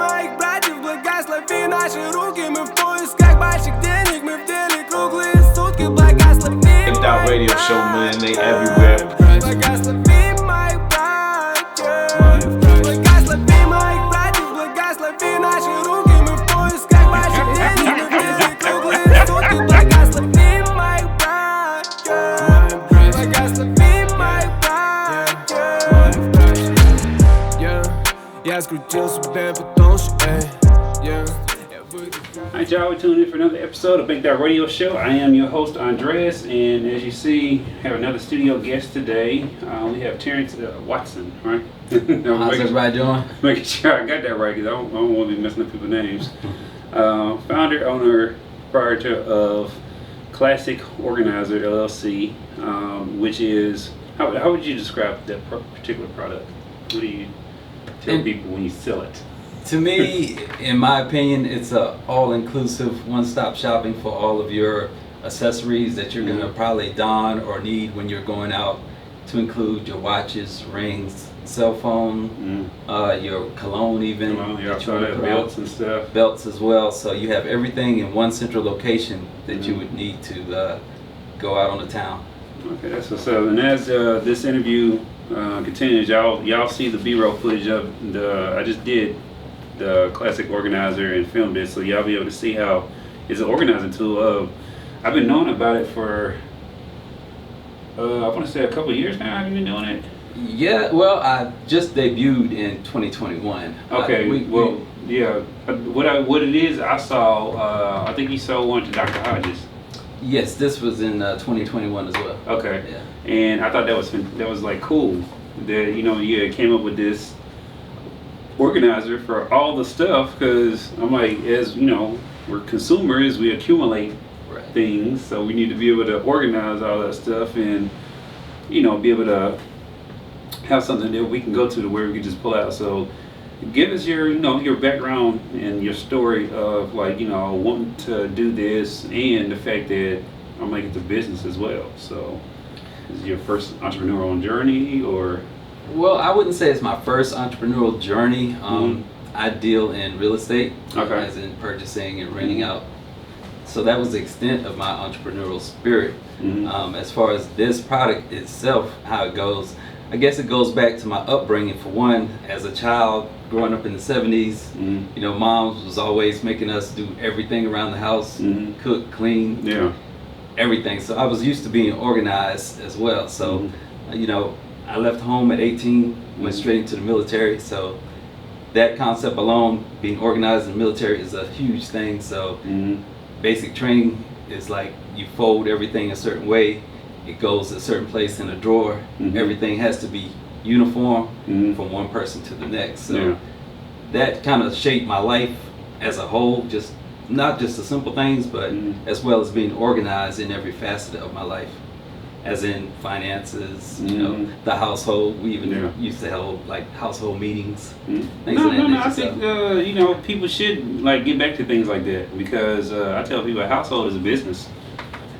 моих братьев благослови наши руки. Мы в поисках больших денег, мы в деле круглые сутки. Благослови моих That radio show, man, they everywhere. Благослови моих братьев. Благослови моих братьев, благослови наши руки. Мы в поисках больших денег, мы в деле круглые сутки. Благослови моих братьев. Благослови моих братьев. Я скрутил себе потолще, Alright, y'all, we're tuning in for another episode of Big Dot Radio Show. I am your host, Andreas, and as you see, have another studio guest today. We have Terrance Watson, right? How's everybody doing? Making sure I got that right, because I don't want to be messing up people's names. Founder, owner, proprietor of Klassic Organizer, LLC, which is, how would you describe that particular product? What do you tell people when you sell it? To me, in my opinion, it's a all-inclusive, one-stop shopping for all of your accessories that you're gonna probably don or need when you're going out, to include your watches, rings, cell phone, your cologne even. Belts and stuff. Belts as well. So you have everything in one central location that you would need to go out on the town. Okay, that's what's up. And as this interview continues, y'all see the B-roll footage of I just did the Klassic Organizer and filmed it, so y'all be able to see how it's an organizing tool. I've been knowing about it for I want to say a couple of years now. Have you been doing it? Yeah, well, I just debuted in 2021. Okay, what it is, I saw, I think you sold one to Dr. Hodges. Yes, this was in 2021 as well. Okay, yeah. And I thought that was like cool that you came up with this organizer for all the stuff, because I'm like, as you know, we're consumers, we accumulate things, so we need to be able to organize all that stuff and be able to have something that we can go to where we can just pull out. So give us your your background and your story of wanting to do this, and the fact that I'm making it a business as well. So is it your first entrepreneurial journey, or? Well, I wouldn't say it's my first entrepreneurial journey. I deal in real estate, as in purchasing and renting out. So that was the extent of my entrepreneurial spirit. As far as this product itself, how it goes, I guess it goes back to my upbringing. For one, as a child, growing up in the 70s, mom was always making us do everything around the house, cook, clean, everything. So I was used to being organized as well. So, I left home at 18, went straight into the military. So that concept alone, being organized in the military, is a huge thing. So basic training is like you fold everything a certain way. It goes a certain place in a drawer. Everything has to be uniform from one person to the next. So that kind of shaped my life as a whole, just not just the simple things, but as well as being organized in every facet of my life. As in finances, the household. We even used to hold like household meetings. I think people should get back to things like that, because I tell people a household is a business,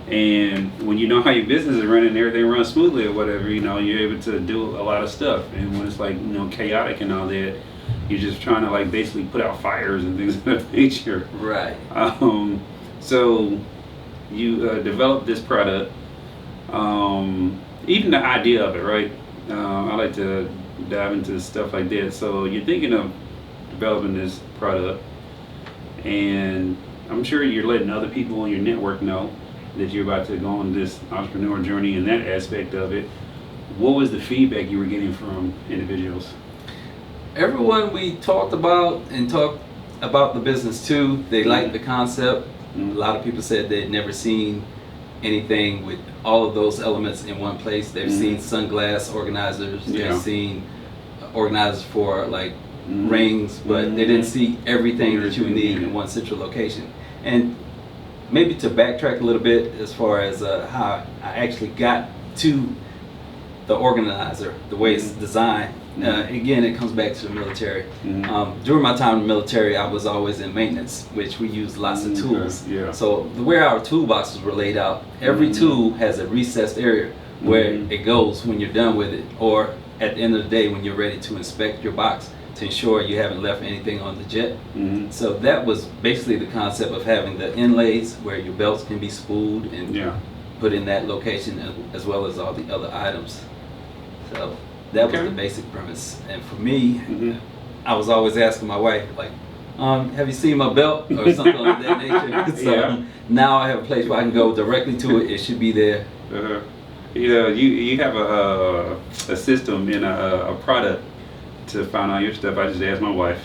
and when you know how your business is running, everything runs smoothly or whatever. You're able to do a lot of stuff, and when it's chaotic and all that, you're just trying to basically put out fires and things of that nature. Right. So you developed this product. Even the idea of it, right? I like to dive into stuff like that. So you're thinking of developing this product, and I'm sure you're letting other people in your network know that you're about to go on this entrepreneur journey and that aspect of it. What was the feedback you were getting from individuals? Everyone we talked about the business to, they liked the concept. A lot of people said they'd never seen anything with all of those elements in one place. They've seen sunglass organizers, they've seen organizers for rings, but they didn't see everything that you would need in one central location. And maybe to backtrack a little bit as far as how I actually got to the organizer, the way it's designed. Again, it comes back to the military. During my time in the military, I was always in maintenance, which we used lots of tools. So the way our toolboxes were laid out, every tool has a recessed area where it goes when you're done with it, or at the end of the day when you're ready to inspect your box. to ensure you haven't left anything on the jet. Mm-hmm. So that was basically the concept of having the inlays where your belts can be spooled and put in that location, as well as all the other items. So that was the basic premise. And for me, I was always asking my wife, like, have you seen my belt or something like that nature? So now I have a place where I can go directly to it. It should be there. You have a system in a product to find all your stuff. I just ask my wife,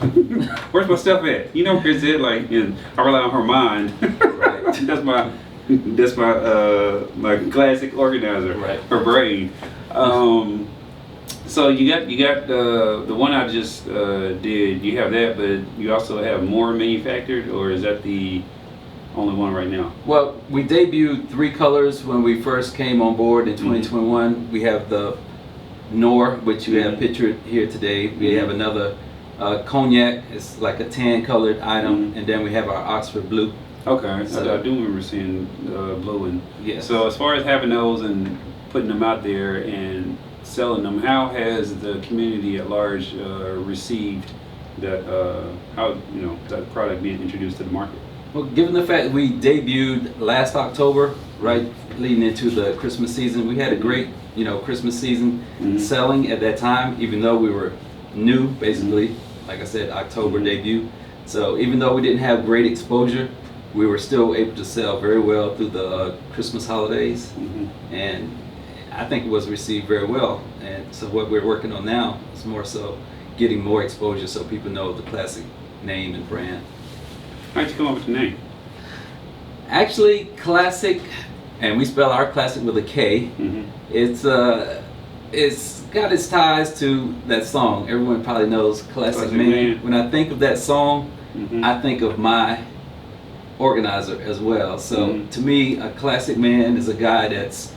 where's my stuff at? You know, where's it? Like, and I rely on her mind. Right. That's my classic organizer. Right. Her brain. So you got the one I just did. You have that, but you also have more manufactured, or is that the only one right now? Well, we debuted 3 colors when we first came on board in 2021. We have the Nor, which you have pictured here today. We have another cognac. It's like a tan colored item, and then we have our Oxford Blue. Okay, so I do remember seeing blue. And yes. So as far as having those and putting them out there and selling them, how has the community at large received that? How that product being introduced to the market? Well, given the fact that we debuted last October, right, leading into the Christmas season, we had a great, Christmas season selling at that time, even though we were new, basically, like I said, October debut. So even though we didn't have great exposure, we were still able to sell very well through the Christmas holidays, and I think it was received very well. And so what we're working on now is more so getting more exposure so people know the Klassic name and brand. How'd you come up with the name? Actually, Klassic, and we spell our Klassic with a K. It's got its ties to that song. Everyone probably knows Klassic Man. When I think of that song, I think of my organizer as well. So to me, a Klassic man is a guy that's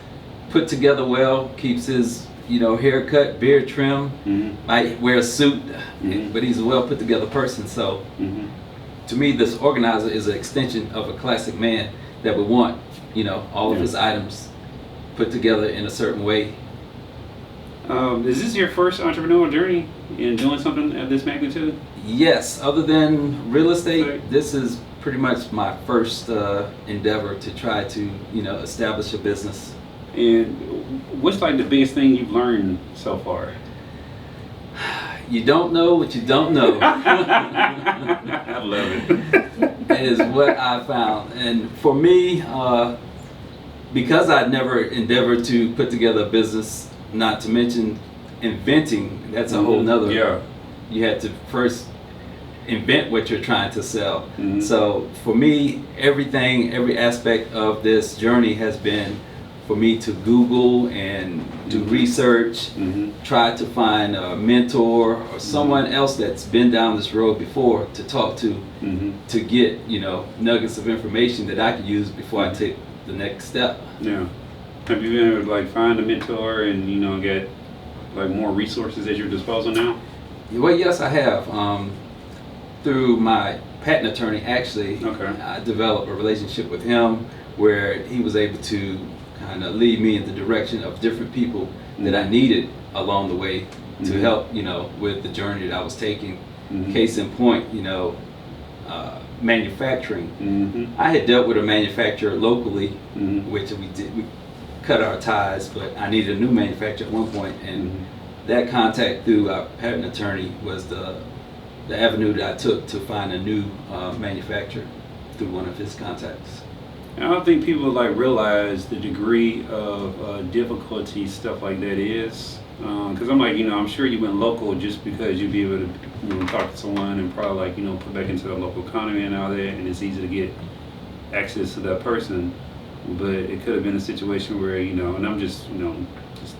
put together well, keeps his haircut, beard trim, might wear a suit, but he's a well put together person. So to me, this organizer is an extension of a Klassic man that would want all of his items put together in a certain way. Is this your first entrepreneurial journey in doing something of this magnitude? Yes, other than real estate, this is pretty much my first endeavor to try to establish a business. And what's like the biggest thing you've learned so far? You don't know what you don't know. I love it. That is what I found. And for me, because I'd never endeavored to put together a business, not to mention inventing, that's a whole nother. You had to first invent what you're trying to sell. So for me, every aspect of this journey has been for me to Google and do research, try to find a mentor or someone else that's been down this road before to talk to get nuggets of information that I could use before I take the next step. Yeah. Have you been able to find a mentor and get more resources at your disposal now? Well, yes, I have. Through my patent attorney, actually, I developed a relationship with him where he was able to kind of lead me in the direction of different people that I needed along the way to help, with the journey that I was taking. Case in point, manufacturing. I had dealt with a manufacturer locally, which we cut our ties, but I needed a new manufacturer at one point, and that contact through our patent attorney was the avenue that I took to find a new manufacturer through one of his contacts. I don't think people realize the degree of difficulty stuff like that is, because I'm sure you went local just because you'd be able to talk to someone and probably put back into the local economy and all that, and it's easy to get access to that person. But it could have been a situation where and I'm just just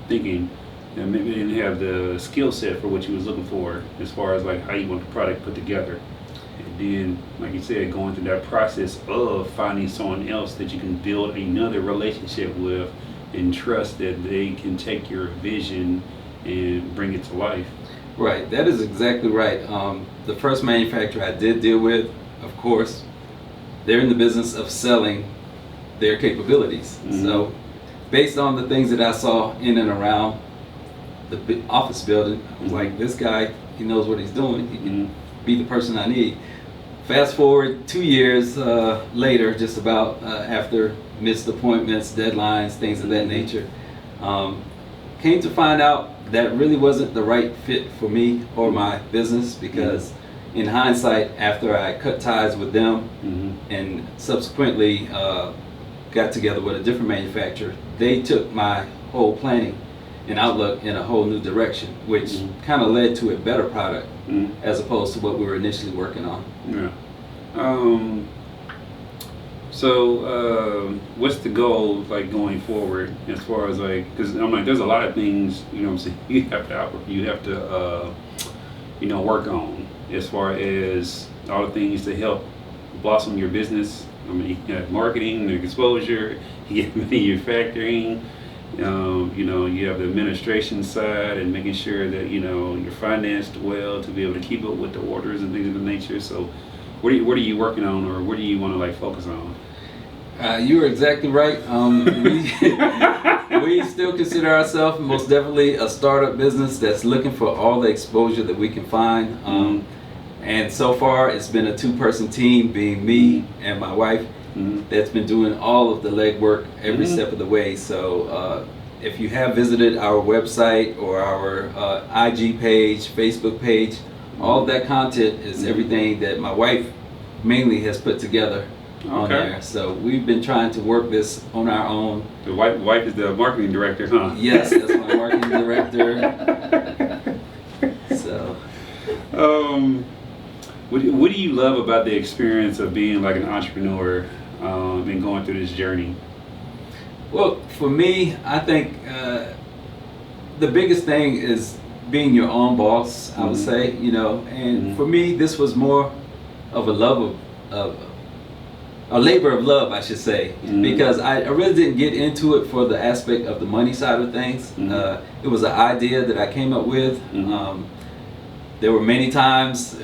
thinking that maybe they didn't have the skill set for what you was looking for as far as how you want the product put together. And then, like you said, going through that process of finding someone else that you can build another relationship with and trust that they can take your vision and bring it to life. Right, that is exactly right. The first manufacturer I did deal with, of course, they're in the business of selling their capabilities. So based on the things that I saw in and around the office building, I was like, this guy, he knows what he's doing. He can be the person I need. Fast forward 2 years later, just about after missed appointments, deadlines, things of that nature, came to find out that really wasn't the right fit for me or my business, because in hindsight, after I cut ties with them and subsequently got together with a different manufacturer, they took my whole planning and outlook in a whole new direction, which kind of led to a better product as opposed to what we were initially working on. Yeah. So what's the goal like going forward as far as like, because I'm like, there's a lot of things, you know what I'm saying, you have to work on as far as all the things to help blossom your business. I mean, you have marketing, the exposure, you have manufacturing, you have the administration side and making sure that you're financed well to be able to keep up with the orders and things of the nature. So what are you working on, or what do you want to like focus on? You are exactly right. We still consider ourselves most definitely a startup business that's looking for all the exposure that we can find. And so far, it's been a two-person team, being me and my wife, that's been doing all of the legwork every step of the way. So if you have visited our website or our IG page, Facebook page, all of that content is everything that my wife mainly has put together on there. So we've been trying to work this on our own. The wife is the marketing director, huh? Yes, that's my marketing director. So, what do you love about the experience of being like an entrepreneur and going through this journey? Well, for me, I think the biggest thing is being your own boss, I would say, and for me, this was more of a love of a labor of love, I should say, because I really didn't get into it for the aspect of the money side of things. It was an idea that I came up with. There were many times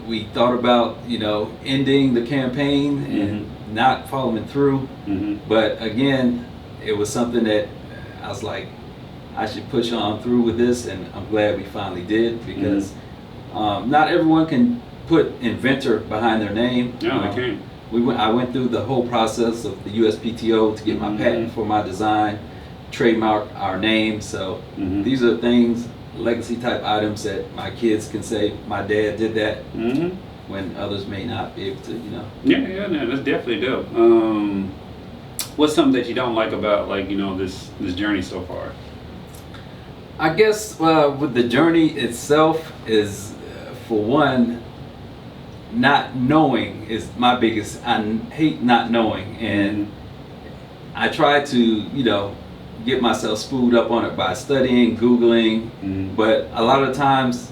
we thought about, ending the campaign and not following through. But again, it was something that I was like, I should push on through with this, and I'm glad we finally did, because not everyone can put inventor behind their name. No, they can't. I went through the whole process of the USPTO to get my patent for my design, trademark our name. So these are things, legacy type items that my kids can say, my dad did that, when others may not be able to, Yeah, that's definitely dope. What's something that you don't like about this journey so far? I guess with the journey itself is, for one, not knowing is my biggest. I hate not knowing, and I try to get myself spooled up on it by studying, Googling, but a lot of times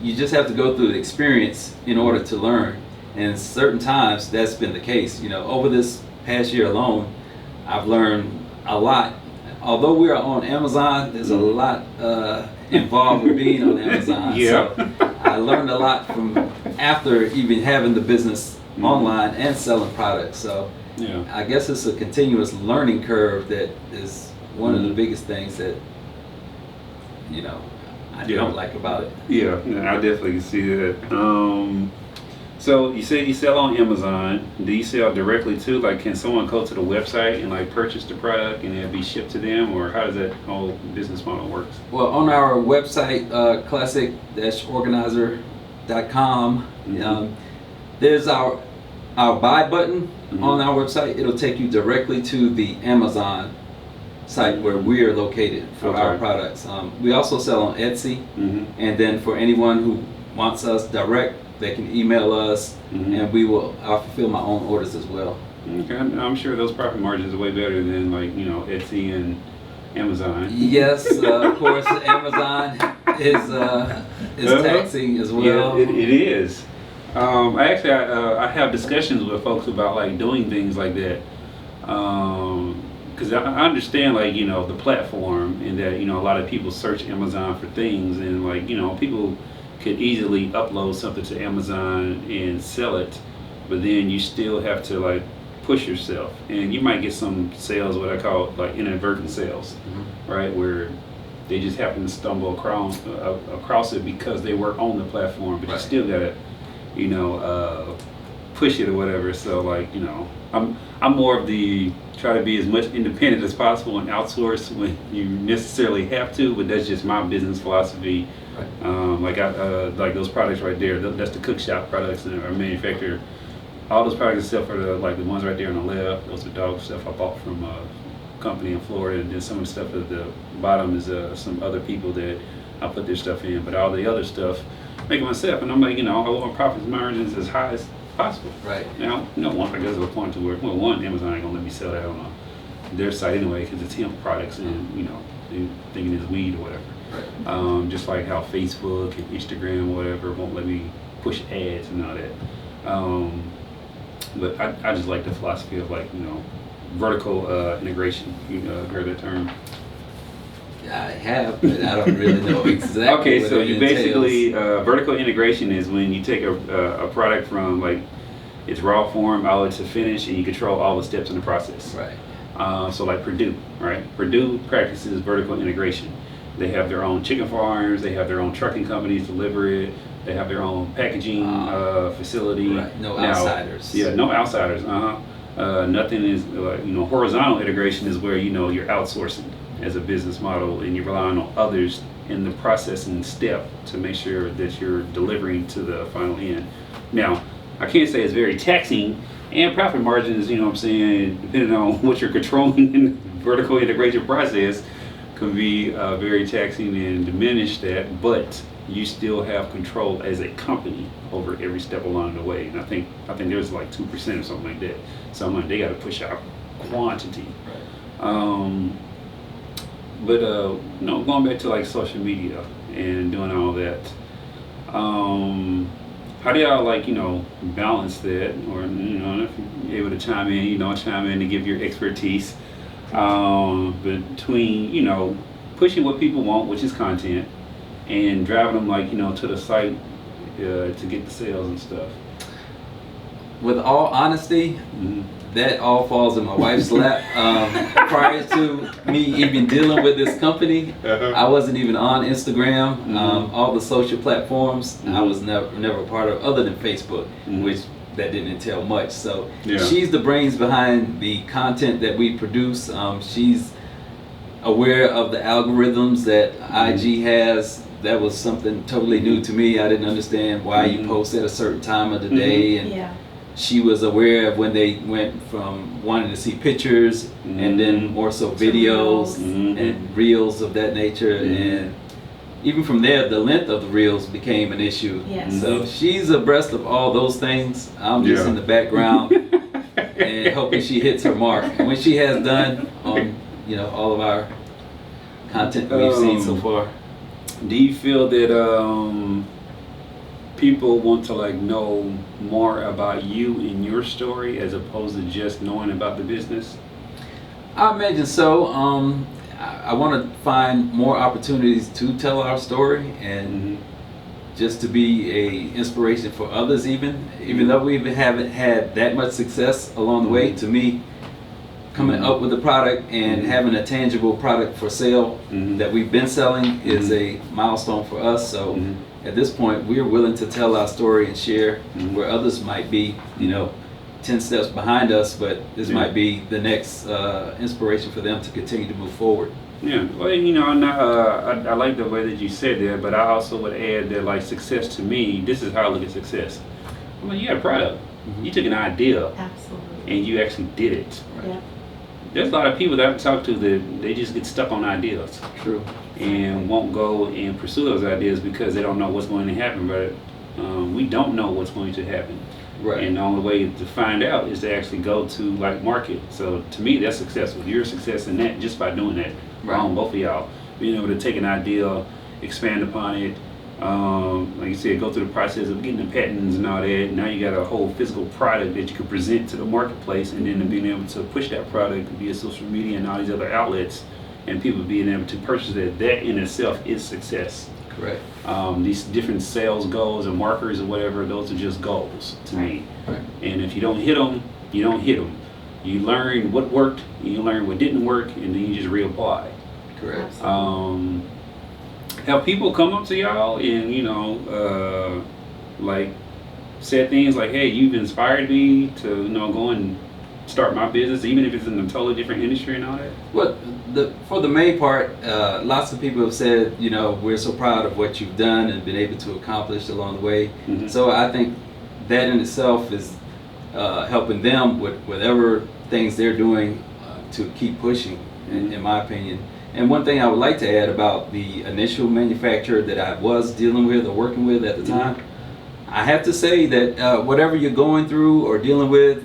you just have to go through the experience in order to learn, and certain times that's been the case. Over this past year alone, I've learned a lot. Although we are on Amazon, there's a lot involved with being on Amazon. Yeah. So I learned a lot from after even having the business online and selling products. So I guess it's a continuous learning curve that is one of the biggest things that I don't like about it. Yeah, I definitely see that. So you say you sell on Amazon. Do you sell directly to, like, can someone go to the website and like purchase the product and it'll be shipped to them, or how does that whole business model works? Well, on our website, Klassic-Organizer.com, there's our buy button on our website. It'll take you directly to the Amazon site where we are located for our products. We also sell on Etsy, and then for anyone who wants us direct, they can email us, and I'll fulfill my own orders as well. Okay, I'm sure those profit margins are way better than Etsy and Amazon. Yes, of course, Amazon is taxing as well. Yeah, it is. I have discussions with folks about doing things like that, because I understand the platform, and that a lot of people search Amazon for things, and people could easily upload something to Amazon and sell it, but then you still have to push yourself, and you might get some sales, what I call inadvertent sales, right, where They just happen to stumble across it because they work on the platform, but you still gotta, push it or whatever. So like, I'm more of the try to be as much independent as possible and outsource when you necessarily have to, but that's just my business philosophy. Like like those products right there, that's the cook shop products that are manufactured. All those products except for the ones right there on the left, those are dog stuff I bought from a company in Florida, and then some of the stuff at the bottom is some other people that I put their stuff in, but all the other stuff make it myself, and I'm like, I want my profit margins as high as possible. Right. Now, I guess to a point to where, one, Amazon ain't gonna let me sell that on their site anyway, because it's hemp products, and they thinking it's weed or whatever. Right. Just like how Facebook and Instagram, whatever, won't let me push ads and all that. But I just like the philosophy of vertical integration. You heard that term? I have, but I don't really know exactly. Okay, so you basically vertical integration is when you take a product from its raw form all the way to finish, and you control all the steps in the process. Right. So like Purdue, right? Purdue practices vertical integration. They have their own chicken farms. They have their own trucking companies deliver it. They have their own packaging facility. Right. No outsiders. Yeah, no outsiders. Nothing is horizontal integration is where you're outsourcing as a business model, and you're relying on others in the processing step to make sure that you're delivering to the final end. Now, I can't say it's very taxing, and profit margins, depending on what you're controlling in the vertical integration process, can be very taxing and diminish that, but you still have control as a company over every step along the way. And I think there's 2% or something like that. So I'm like, they got to push out quantity. Right. But going back to social media and doing all that, how do y'all balance that, or if you're able to chime in to give your expertise between pushing what people want, which is content, and driving them to the site to get the sales and stuff? With all honesty, that all falls in my wife's lap. Prior to me even dealing with this company, I wasn't even on Instagram. All the social platforms, I was never part of, other than Facebook, which that didn't entail much. So she's the brains behind the content that we produce. She's aware of the algorithms that IG has. That was something totally new to me. I didn't understand why you post at a certain time of the day, and she was aware of when they went from wanting to see pictures and then more so videos and reels of that nature, and even from there the length of the reels became an issue. So she's abreast of all those things. I'm just in the background and hoping she hits her mark, and when she has done on all of our content that we've seen so far. Do you feel that people want to know more about you and your story as opposed to just knowing about the business? I imagine so. I want to find more opportunities to tell our story, and just to be a inspiration for others, even though we haven't had that much success along the way. To me, coming up with a product and having a tangible product for sale that we've been selling is a milestone for us. So at this point, we're willing to tell our story and share where others might be, 10 steps behind us, but this might be the next inspiration for them to continue to move forward. Yeah, well, and I like the way that you said that, but I also would add that success to me, this is how I look at success. You had a product, you took an idea, and you actually did it. Yeah. There's a lot of people that I've talked to that they just get stuck on ideas. True. And won't go and pursue those ideas because they don't know what's going to happen. But we don't know what's going to happen. Right. And the only way to find out is to actually go to market. So to me, that's successful. You're a success in that just by doing that. Both of y'all being able to take an idea, expand upon it. Like you said, go through the process of getting the patents and all that. Now you got a whole physical product that you can present to the marketplace, and then being able to push that product via social media and all these other outlets, and people being able to purchase it. That in itself is success. Correct. These different sales goals and markers or whatever, those are just goals to me. Right. And if you don't hit them, you don't hit them. You learn what worked, you learn what didn't work, and then you just reapply. Correct. Have people come up to y'all and like said things like, "Hey, you've inspired me to go and start my business," even if it's in a totally different industry and all that? Well, for the main part, lots of people have said, we're so proud of what you've done and been able to accomplish along the way. Mm-hmm. So I think that in itself is helping them with whatever things they're doing to keep pushing, in my opinion. And one thing I would like to add about the initial manufacturer that I was dealing with or working with at the time, I have to say that whatever you're going through or dealing with,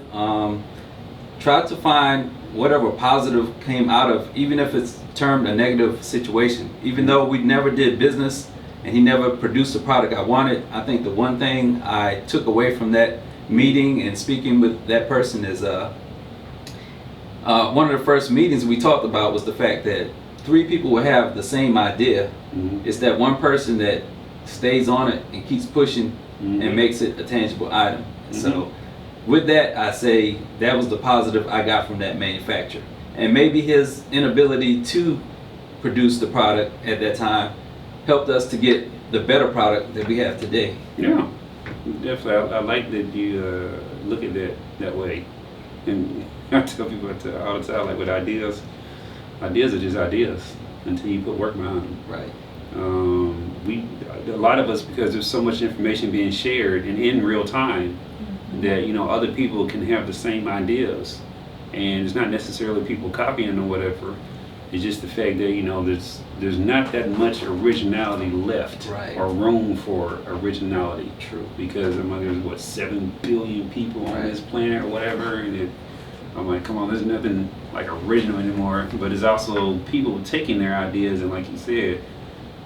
try to find whatever positive came out of, even if it's termed a negative situation. Even though we never did business and he never produced the product I wanted, I think the one thing I took away from that meeting and speaking with that person is one of the first meetings we talked about was the fact that 3 people will have the same idea. It's that one person that stays on it and keeps pushing and makes it a tangible item. So with that, I say that was the positive I got from that manufacturer. And maybe his inability to produce the product at that time helped us to get the better product that we have today. Yeah, definitely. I like that you look at that way. And I tell people all the time, like with ideas are just ideas until you put work behind them. Right. A lot of us, because there's so much information being shared and in real time, that other people can have the same ideas, and it's not necessarily people copying or whatever. It's just the fact that there's not that much originality left, or room for originality. True. Because there's 7 billion people on this planet or whatever, and I'm like, come on, there's nothing like original anymore. But it's also people taking their ideas and, like you said,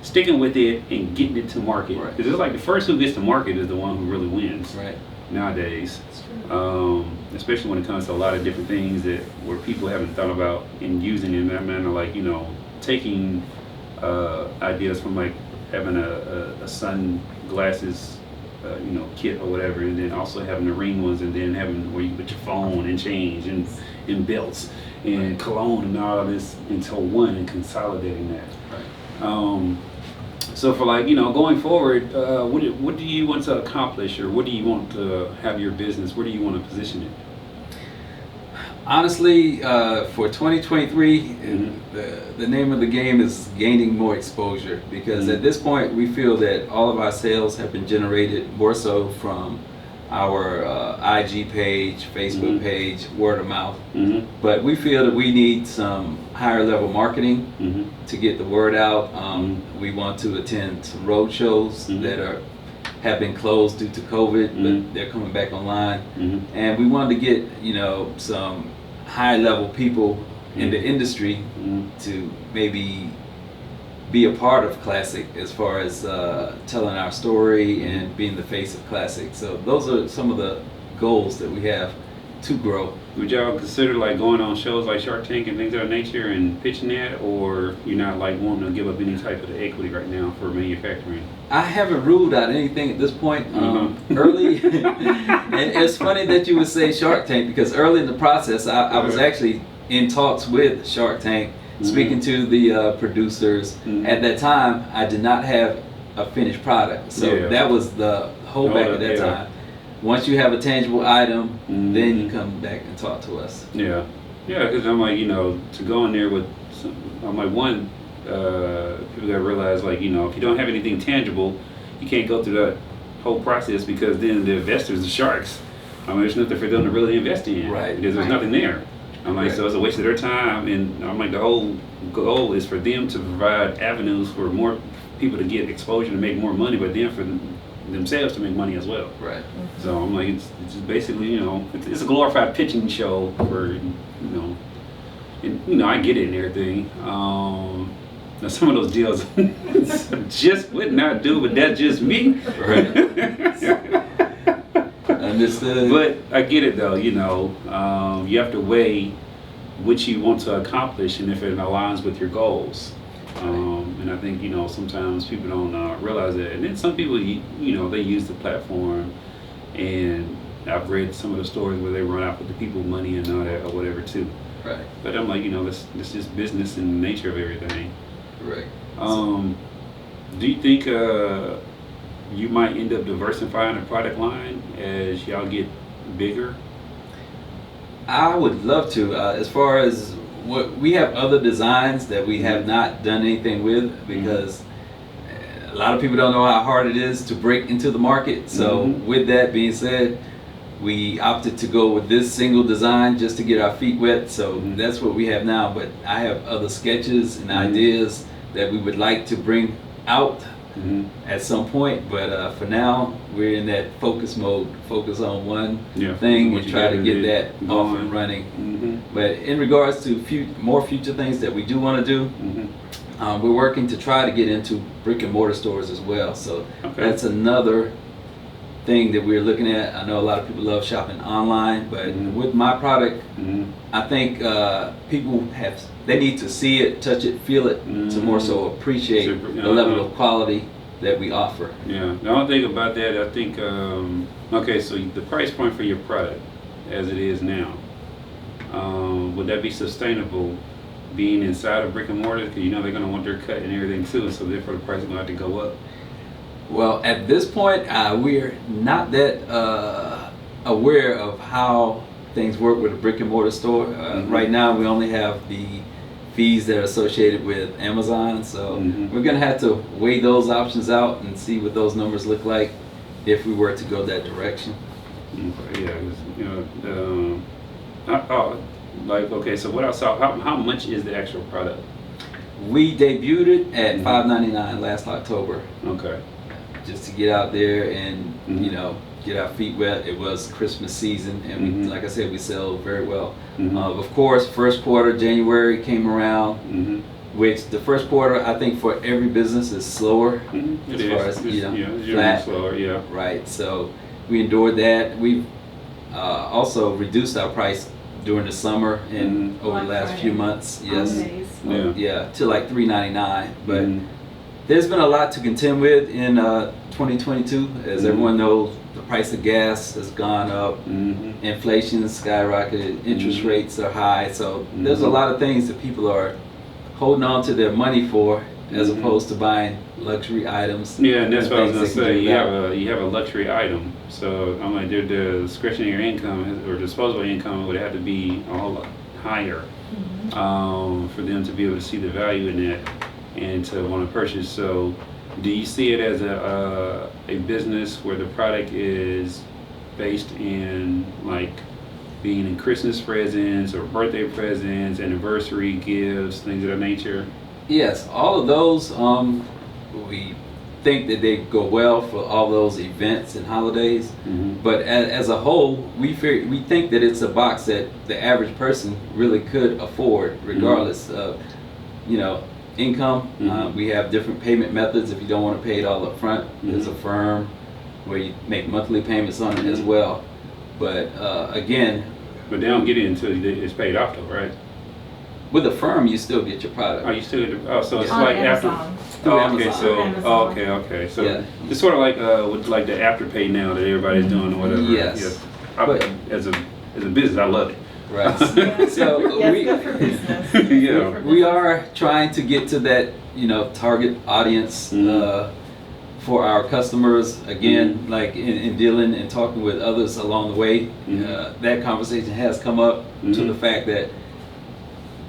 sticking with it and getting it to market. Because it's like the first who gets to market is the one who really wins. Right. Nowadays, especially when it comes to a lot of different things where people haven't thought about and using in that manner, like taking ideas from like having a sunglasses kit or whatever, and then also having the ring ones, and then having where you put your phone and change and belts and cologne and all of this into one and consolidating that. Right. So for going forward, what do you want to accomplish, or what do you want to have your business? Where do you want to position it? Honestly, for 2023, the name of the game is gaining more exposure, because at this point we feel that all of our sales have been generated more so from our IG page, Facebook page, word of mouth. But we feel that we need some higher level marketing to get the word out. We want to attend some road shows that have been closed due to COVID, but they're coming back online. And we wanted to get some high level people in the industry to maybe be a part of Klassic as far as telling our story and being the face of Klassic. So those are some of the goals that we have to grow. Would y'all consider going on shows like Shark Tank and things of that nature and pitching that, or you're not wanting to give up any type of the equity right now for manufacturing? I haven't ruled out anything at this point. Early, and it's funny that you would say Shark Tank, because early in the process I was actually in talks with Shark Tank, speaking to the producers. At that time, I did not have a finished product, so that was the holdback at that time. Once you have a tangible item, then you come back and talk to us. Yeah, because I'm like, to go in there with, I'm like, one, people gotta realize, if you don't have anything tangible, you can't go through that whole process, because then the investors, the sharks, there's nothing for them to really invest in, because there's nothing there. I'm like, so it's a waste of their time, and I'm like, the whole goal is for them to provide avenues for more people to get exposure to make more money, but then for themselves to make money as well. Right. So I'm like, it's just basically, it's a glorified pitching show for, and I get it and everything. Now some of those deals just would not do, but that's just me. Right. Understood. But I get it though, you have to weigh what you want to accomplish and if it aligns with your goals. And I think, sometimes people don't realize that. And then some people, they use the platform, and I've read some of the stories where they run out with the people money and all that or whatever too. Right. But I'm like, that's just business and the nature of everything. Correct. Do you think you might end up diversifying the product line as y'all get bigger? I would love to. As far as what we have other designs that we have not done anything with, because a lot of people don't know how hard it is to break into the market. So with that being said, we opted to go with this single design just to get our feet wet. So that's what we have now. But I have other sketches and ideas that we would like to bring out at some point. But for now, we're in that focus mode. Focus on one thing and try to get that off and running. But in regards to more future things that we do want to do, we're working to try to get into brick and mortar stores as well. So that's another thing that we're looking at. I know a lot of people love shopping online, but with my product, I think people they need to see it, touch it, feel it, to more so appreciate the level of quality that we offer. Yeah, the only thing about that, I think, okay, so the price point for your product as it is now, would that be sustainable being inside of brick and mortar? Because you know they're going to want their cut and everything too, so therefore the price is going to have to go up. Well, at this point, we're not that aware of how things work with a brick and mortar store. Right now, we only have the fees that are associated with Amazon, so we're going to have to weigh those options out and see what those numbers look like if we were to go that direction. Yeah, you know, like, okay, so what I saw, how much is the actual product? We debuted it at $5.99 last October. Okay. Just to get out there and you know, get our feet wet. It was Christmas season, and we, like I said, we sell very well. Of course, first quarter, January came around, which the first quarter I think for every business is slower as far as flat. Slower, Right. So we endured that. We've also reduced our price during the summer and over the last few months. Yes. To like $3.99, but. There's been a lot to contend with in 2022. As everyone knows, the price of gas has gone up, inflation has skyrocketed, interest rates are high, so there's a lot of things that people are holding on to their money for as opposed to buying luxury items. Yeah, and that's what I was going to say. You have a luxury item, so I'm like, the discretionary income or disposable income would have to be a whole lot higher for them to be able to see the value in that and to want to purchase. So do you see it as a business where the product is based in like being in Christmas presents or birthday presents, anniversary gifts, things of that nature? Yes, all of those we think that they go well for all those events and holidays, but as a whole we think that it's a box that the average person really could afford regardless of income. We have different payment methods. If you don't want to pay it all up front, there's a firm where you make monthly payments on it as well. But again, but they don't get it until it's paid off though, right? With a firm, you still get your product. Oh, you still get so it's on like Amazon. Okay, so it's sort of like with like the afterpay now that everybody's doing or whatever. Yes. But as a business, I love it. Right. So good for business. We are trying to get to that, target audience for our customers. Again, like in dealing and talking with others along the way, that conversation has come up to the fact that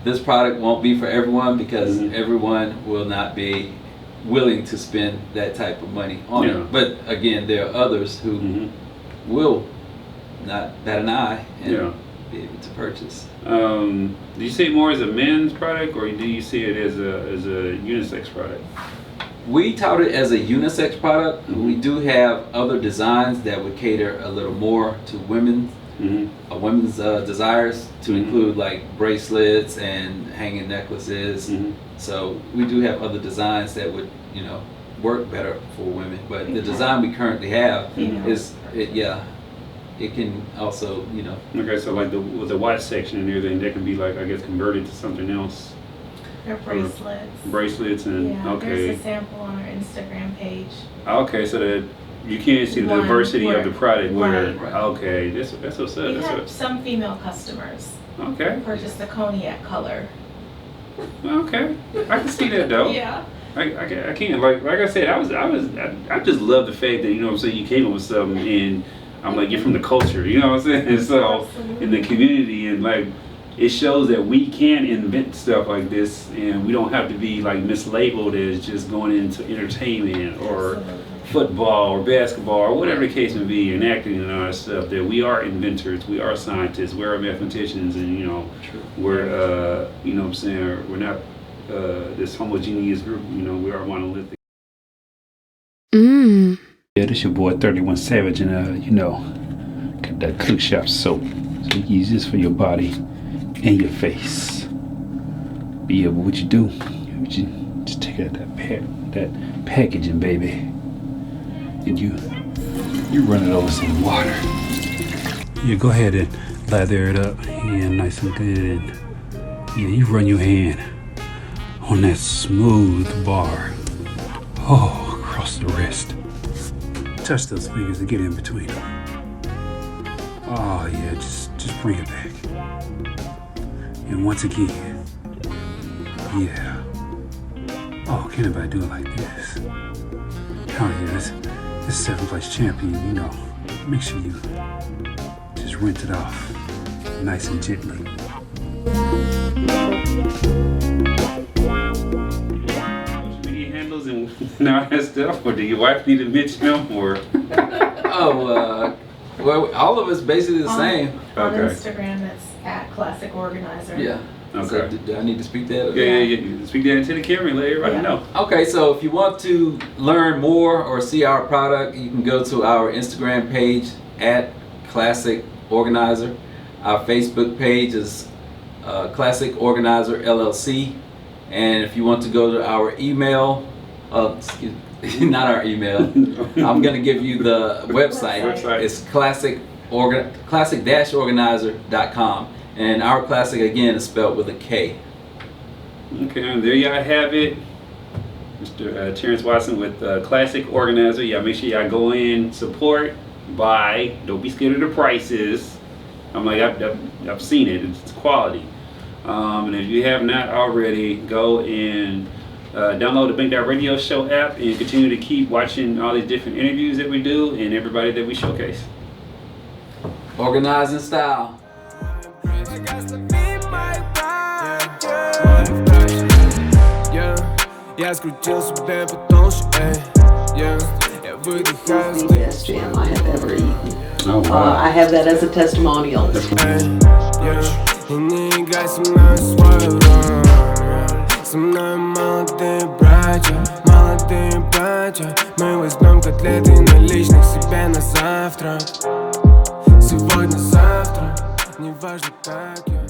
this product won't be for everyone because everyone will not be willing to spend that type of money on it. But again, there are others who will not bat an eye and be able to purchase. Do you see it more as a men's product, or do you see it as a unisex product? We tout it as a unisex product. We do have other designs that would cater a little more to women's desires, to include like bracelets and hanging necklaces. So we do have other designs that would work better for women. But the design we currently have it can also, Okay, so like with the watch section and everything, that can be like, I guess, converted to something else. They're bracelets. Bracelets and, there's a sample on our Instagram page. Okay, so that you can see the diversity of the product. Right. Okay, that's what's up. We have some female customers Okay. purchase the cognac color. Okay, I can see that though. Yeah. I can't like I said, I just love the fact that, you know what I'm saying, you came up with something and I'm like, you're from the culture, you know what I'm saying? And so in the community, and like it shows that we can invent stuff like this and we don't have to be like mislabeled as just going into entertainment or football or basketball or whatever the case may be, and acting and all that stuff. That we are inventors, we are scientists, we are mathematicians, and you know, we're you know what I'm saying, we're not this homogeneous group, you know, we are monolithic. Yeah, this your boy 31 Savage, and you know, got that cook shop soap, so you can use this for your body and your face. But yeah, but what you do, you just take out that packaging, baby, and you run it over some water. Yeah, go ahead and lather it up, yeah, nice and good, and yeah, you run your hand on that smooth bar, oh, across the wrist. Touch those fingers and get in between them. Oh yeah, just bring it back. And once again, yeah. Oh, can't anybody do it like this? Oh yeah, this 7th place champion, you know. Make sure you just rinse it off nice and gently. Handles and all that stuff, or do your wife need to mention them, or? Well, all of us basically the same. On Instagram, it's at Classic Organizer. Yeah. Okay. So, do I need to speak that? Yeah. Speak that into the camera and let everybody know. Okay, so if you want to learn more or see our product, you can go to our Instagram page at Classic Organizer. Our Facebook page is Classic Organizer LLC. And if you want to go to our email, not our email, I'm going to give you the website. It's classic-organizer.com. And our classic, again, is spelled with a K. Okay, and there y'all have it. Mr. Terrance Watson with Classic Organizer. Y'all make sure y'all go in, support, buy. Don't be scared of the prices. I'm like, I've seen it. It's quality. And if you have not already, go and download the Bang Radio Show app and continue to keep watching all these different interviews that we do and everybody that we showcase. Organizing style. Я скрутил себе потоньше, я выдыхаю The best jam I have ever eaten. Oh, wow. I have that as a testimonial. И не играй со мной свою роль. Со мной молодые братья. Мы возьмем котлеты наличных себе на завтра. Сегодня, завтра, неважно как я.